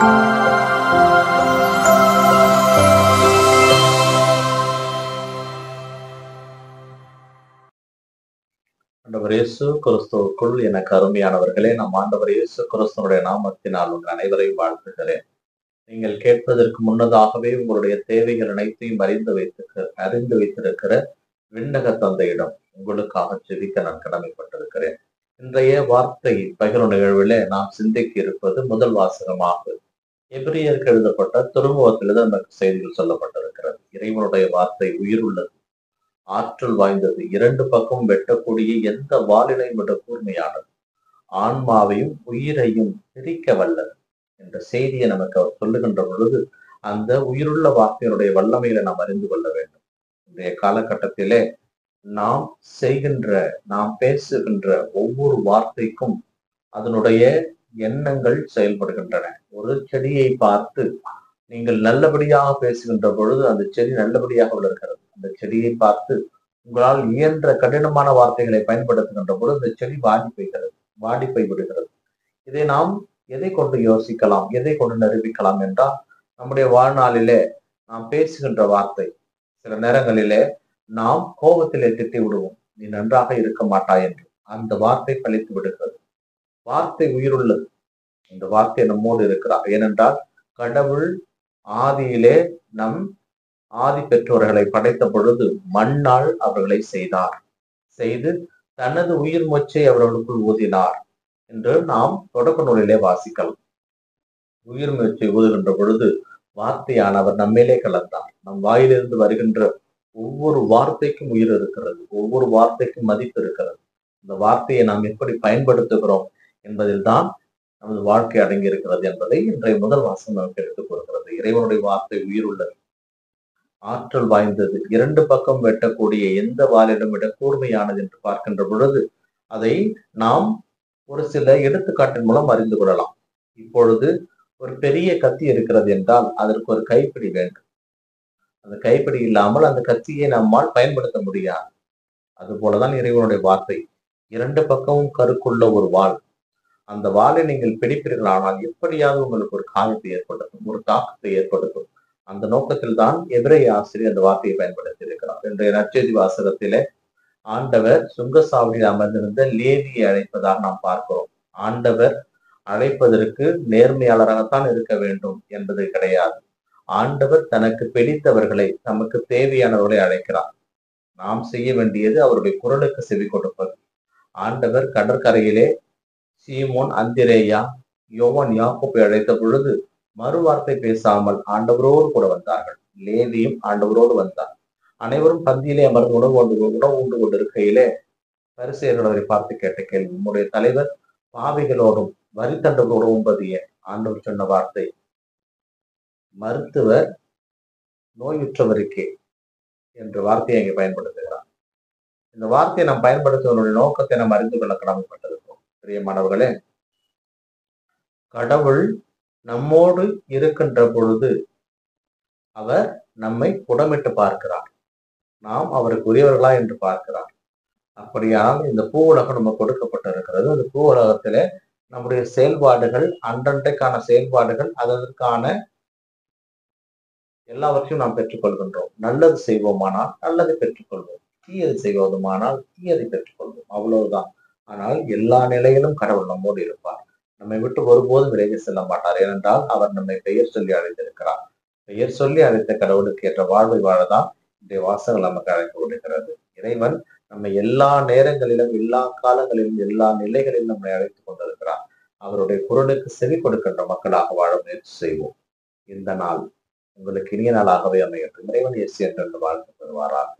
ஆண்டவர் இயேசு கிறிஸ்துவுக்குள் எனக்கு அருமையானவர்களே, நம் ஆண்டவர் இயேசு கிறிஸ்துவனுடைய நாமத்தினால் உங்கள் அனைவரையும் வாழ்த்துகிறேன். நீங்கள் கேட்பதற்கு முன்னதாகவே உங்களுடைய தேவைகள் அனைத்தையும் அறிந்து வைத்திருக்கிற விண்ணக தந்தையிடம் உங்களுக்காக ஜெபிக்க நான் கடமைப்பட்டிருக்கிறேன். இன்றைய வார்த்தை பகிர்வு நிகழ்விலே நாம் சிந்திக்க இருப்பது முதல் வாசகமாக எபிரியருக்கு எழுதப்பட்ட திருமுகத்திலிருந்து நமக்கு செய்திகள் சொல்லப்பட்டிருக்கிறது. இறைவனுடைய வார்த்தை உயிர் உள்ளது, ஆற்றல் வாய்ந்தது, இரண்டு பக்கம் வெட்டக்கூடிய எந்த வாளினையும் விட கூர்மையானது, ஆன்மாவையும் உயிரையும் பிரிக்க வல்லது என்ற செய்தியை நமக்கு அவர் சொல்லுகின்ற பொழுது அந்த உயிருள்ள வார்த்தையினுடைய வல்லமையில நாம் அறிந்து கொள்ள வேண்டும். இன்றைய காலகட்டத்திலே நாம் பேசுகின்ற ஒவ்வொரு வார்த்தைக்கும் அதனுடைய எண்ணங்கள் செயல்படுகின்றன. ஒரு செடியை பார்த்து நீங்கள் நல்லபடியாக பேசுகின்ற பொழுது அந்த செடி நல்லபடியாக வளர்கிறது. அந்த செடியை பார்த்து உங்களால் இயன்ற கடினமான வார்த்தைகளை பயன்படுத்துகின்ற பொழுது அந்த செடி வாடி போய் விடுகிறது. இதை நாம் எதை கொண்டு யோசிக்கலாம், எதை கொண்டு நிரூபிக்கலாம் என்றால், நம்முடைய வாழ்நாளிலே நாம் பேசுகின்ற வார்த்தை, சில நேரங்களிலே நாம் கோபத்திலே திட்டி விடுவோம், நீ நன்றாக இருக்க மாட்டாய் என்று. அந்த வார்த்தை பழித்து விடுகிறது. வார்த்தை உயிருள்ளது. இந்த வார்த்தை நம்மோடு இருக்கிறார். ஏனென்றால் கடவுள் ஆதியிலே நம் ஆதி பெற்றோர்களை படைத்த பொழுது மண்ணால் அவர்களை செய்து தனது உயிர் மூச்சை அவர்களுக்குள் ஊதினார் என்று நாம் தொடக்க நூலிலே வாசிக்கலாம். உயிர் மூச்சை ஊதுகின்ற பொழுது வார்த்தையானவர் நம்மேலே கலந்தார். நம் வாயிலிருந்து வருகின்ற ஒவ்வொரு வார்த்தைக்கும் உயிர் இருக்கிறது, ஒவ்வொரு வார்த்தைக்கும் மதிப்பு இருக்கிறது. இந்த வார்த்தையை நாம் எப்படி பயன்படுத்துகிறோம் என்பதில் தான் நமது வாழ்க்கை அடங்கி இருக்கிறது என்பதை இன்றைய முதல் வாசகம் நமக்கு எடுத்துக் கொடுக்கிறது. இறைவனுடைய வார்த்தை உயிர் உள்ளது, ஆற்றல் வாய்ந்தது, இரண்டு பக்கம் வெட்டக்கூடிய எந்த வாளிடம் விட கூர்மையானது என்று பார்க்கின்ற பொழுது அதை நாம் ஒரு சில எடுத்துக்காட்டின் மூலம் அறிந்து கொள்ளலாம். இப்பொழுது ஒரு பெரிய கத்தி இருக்கிறது என்றால் அதற்கு ஒரு கைப்பிடி வேண்டும். அந்த கைப்பிடி இல்லாமல் அந்த கத்தியை நம்மால் பயன்படுத்த முடியாது. அதுபோலதான் இறைவனுடைய வார்த்தை, இரண்டு பக்கமும் கருக்குள்ள ஒரு வாள். அந்த வாளை நீங்கள் பிடிப்பீர்களானால் எப்படியாவது உங்களுக்கு ஒரு காயத்தை ஏற்படுத்தும், ஒரு தாக்கத்தை ஏற்படுத்தும். அந்த நோக்கத்தில் தான் எபிரேய ஆசிரியர் அந்த வார்த்தையை பயன்படுத்தி இருக்கிறார். இன்றைய நற்செய்தி வாசகத்திலே ஆண்டவர் சுங்கசாவடியில் அமர்ந்திருந்த லேவியை அழைப்பதாக நாம் பார்க்கிறோம். ஆண்டவர் அழைப்பதற்கு நேர்மையாளராகத்தான் இருக்க வேண்டும் என்பது கிடையாது. ஆண்டவர் தனக்கு பிடித்தவர்களை, நமக்கு தேவையானவர்களை அழைக்கிறார். நாம் செய்ய வேண்டியது அவருடைய குரலுக்கு செவி கொடுப்பது. ஆண்டவர் கடற்கரையிலே சீமோன், அந்திரேயா, யோவான், யாக்கோபை அழைத்த பொழுது மறுவார்த்தை பேசாமல் ஆண்டவரோடு கூட வந்தார்கள். லேவியும் ஆண்டவரோடு வந்தார். அனைவரும் பந்தியிலே அமர்ந்து உணவு உண்டு கொண்டிருக்கையிலே பரிசேயர்கள் அவரை பார்த்து கேட்ட கேள்வி, உம்முடைய தலைவர் பாவிகளோடும் வரித்தண்டவரோடும் உண்பது ஏன்? ஆண்டவர் சொன்ன வார்த்தை, மருத்துவர் நோயுற்றவருக்கே என்ற வார்த்தையை அங்கே பயன்படுத்துகிறார். இந்த வார்த்தையை நாம் பயன்படுத்துவதனுடைய நோக்கத்தை நாம் அறிந்து கொள்ள கடமைப்பட்டிருக்கிறோம். பிரியமானவர்களே, கடவுள் நம்மோடு இருக்கின்ற பொழுது அவர் நம்மை புடமிட்டு பார்க்கிறார். நாம் அவருக்கு உரியவர்களா என்று பார்க்கிறார். அப்படியானால் இந்த பூ உலகம் நமக்கு கொடுக்கப்பட்டிருக்கிறது. அந்த பூ உலகத்திலே நம்முடைய செயல்பாடுகள், அன்றன்றைக்கான செயல்பாடுகள், அதற்கான எல்லாவற்றையும் நாம் பெற்றுக்கொள்கின்றோம். நல்லது செய்வோமானால் நல்லதை பெற்றுக்கொள்வோம், தீயது செய்வதுமானால் தீயதை பெற்றுக்கொள்வோம். அவ்வளவுதான். ஆனால் எல்லா நிலையிலும் கடவுள் நம்மோடு இருப்பார். நம்மை விட்டு ஒருபோதும் விலகி செல்ல மாட்டார். ஏனென்றால் அவர் நம்மை பெயர் சொல்லி அழைத்திருக்கிறார். பெயர் சொல்லி அழைத்த கடவுளுக்கு ஏற்ற வாழ்வை வாழதான் இன்றைய வாசகங்கள் நமக்கு அழைத்து விடுகிறது. இறைவன் நம்மை எல்லா நேரங்களிலும், எல்லா காலங்களிலும், எல்லா நிலைகளிலும் நம்மை அழைத்துக் கொண்டிருக்கிறார். அவருடைய குரலுக்கு செவி கொடுக்கின்ற மக்களாக வாழ முயற்சி செய்வோம். இந்த நாள் உங்களுக்கு இனிய நாளாகவே அமையட்டும். இறைவன் இயேசு என்று வாழ்த்து பெறுவாராக.